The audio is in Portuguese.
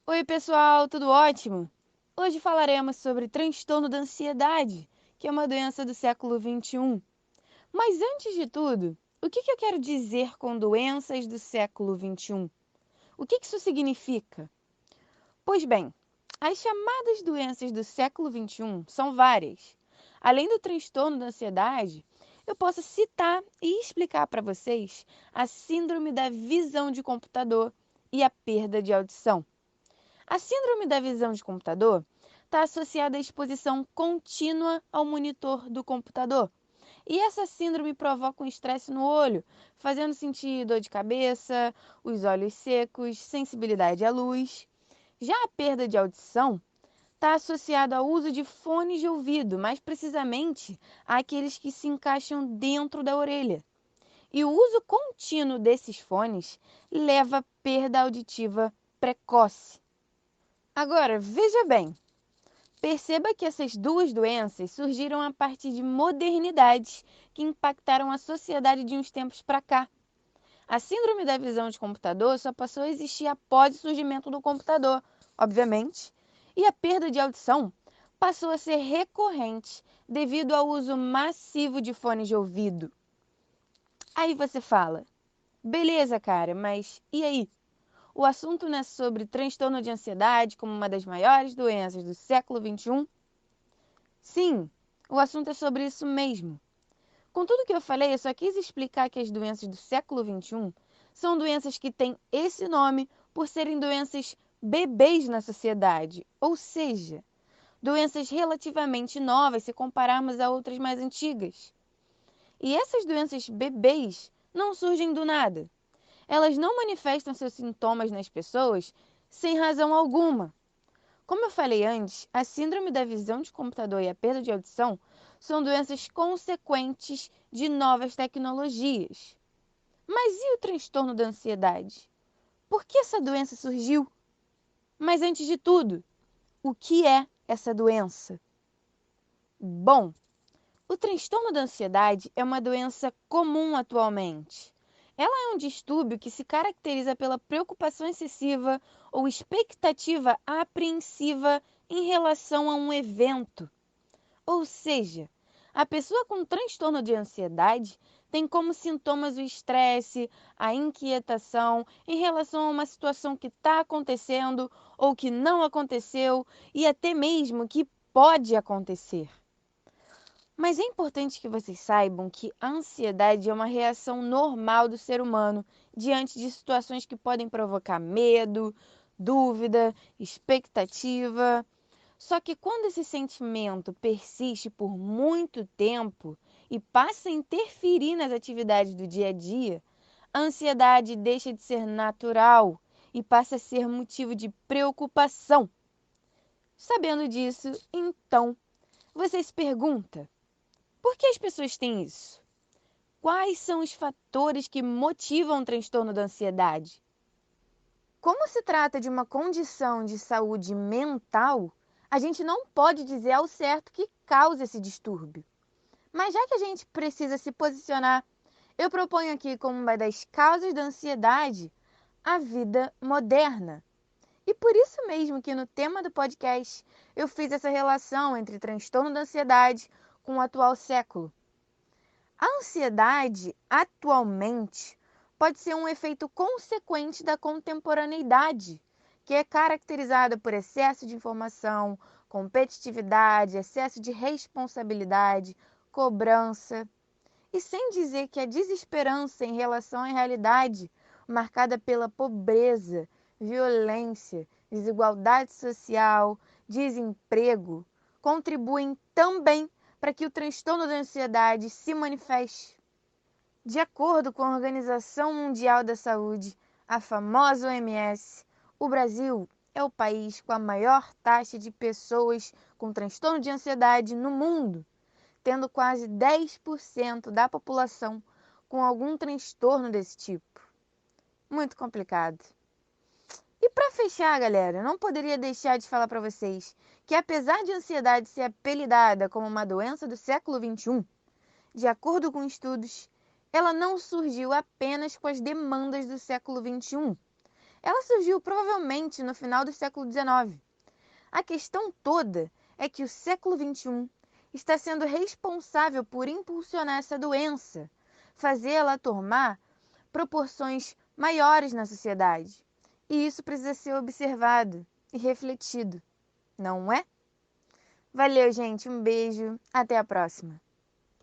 Oi, pessoal, tudo ótimo? Hoje falaremos sobre transtorno da ansiedade, que é uma doença do século XXI. Mas antes de tudo, o que eu quero dizer com doenças do século XXI? O que isso significa? Pois bem, as chamadas doenças do século XXI são várias. Além do transtorno da ansiedade, eu posso citar e explicar para vocês a síndrome da visão de computador e a perda de audição. A síndrome da visão de computador está associada à exposição contínua ao monitor do computador. E essa síndrome provoca um estresse no olho, fazendo sentir dor de cabeça, os olhos secos, sensibilidade à luz. Já a perda de audição está associada ao uso de fones de ouvido, mais precisamente àqueles que se encaixam dentro da orelha. E o uso contínuo desses fones leva à perda auditiva precoce. Agora, veja bem, perceba que essas duas doenças surgiram a partir de modernidades que impactaram a sociedade de uns tempos para cá. A síndrome da visão de computador só passou a existir após o surgimento do computador, obviamente, e a perda de audição passou a ser recorrente devido ao uso massivo de fones de ouvido. Aí você fala, beleza, cara, mas e aí? O assunto não é sobre transtorno de ansiedade como uma das maiores doenças do século XXI? Sim, o assunto é sobre isso mesmo. Com tudo que eu falei, eu só quis explicar que as doenças do século XXI são doenças que têm esse nome por serem doenças bebês na sociedade, ou seja, doenças relativamente novas se compararmos a outras mais antigas. E essas doenças bebês não surgem do nada. Elas não manifestam seus sintomas nas pessoas sem razão alguma. Como eu falei antes, a síndrome da visão de computador e a perda de audição são doenças consequentes de novas tecnologias. Mas e o transtorno da ansiedade? Por que essa doença surgiu? Mas antes de tudo, o que é essa doença? Bom, o transtorno da ansiedade é uma doença comum atualmente. Ela é um distúrbio que se caracteriza pela preocupação excessiva ou expectativa apreensiva em relação a um evento. Ou seja, a pessoa com transtorno de ansiedade tem como sintomas o estresse, a inquietação em relação a uma situação que está acontecendo ou que não aconteceu e até mesmo que pode acontecer. Mas é importante que vocês saibam que a ansiedade é uma reação normal do ser humano diante de situações que podem provocar medo, dúvida, expectativa. Só que quando esse sentimento persiste por muito tempo e passa a interferir nas atividades do dia a dia, a ansiedade deixa de ser natural e passa a ser motivo de preocupação. Sabendo disso, então, você se pergunta: por que as pessoas têm isso? Quais são os fatores que motivam o transtorno da ansiedade? Como se trata de uma condição de saúde mental, a gente não pode dizer ao certo que causa esse distúrbio. Mas já que a gente precisa se posicionar, eu proponho aqui como uma das causas da ansiedade a vida moderna. E por isso mesmo que no tema do podcast eu fiz essa relação entre transtorno da ansiedade com o atual século. A ansiedade, atualmente, pode ser um efeito consequente da contemporaneidade, que é caracterizada por excesso de informação, competitividade, excesso de responsabilidade, cobrança. E sem dizer que a desesperança em relação à realidade, marcada pela pobreza, violência, desigualdade social, desemprego, contribuem também para que o transtorno da ansiedade se manifeste. De acordo com a Organização Mundial da Saúde, a famosa OMS, o Brasil é o país com a maior taxa de pessoas com transtorno de ansiedade no mundo, tendo quase 10% da população com algum transtorno desse tipo. Muito complicado. E para fechar, galera, não poderia deixar de falar para vocês que apesar de a ansiedade ser apelidada como uma doença do século XXI, de acordo com estudos, ela não surgiu apenas com as demandas do século XXI. ela surgiu provavelmente no final do século XIX. A questão toda é que o século XXI está sendo responsável por impulsionar essa doença, fazê-la tomar proporções maiores na sociedade. E isso precisa ser observado e refletido, não é? Valeu, gente. Um beijo. Até a próxima.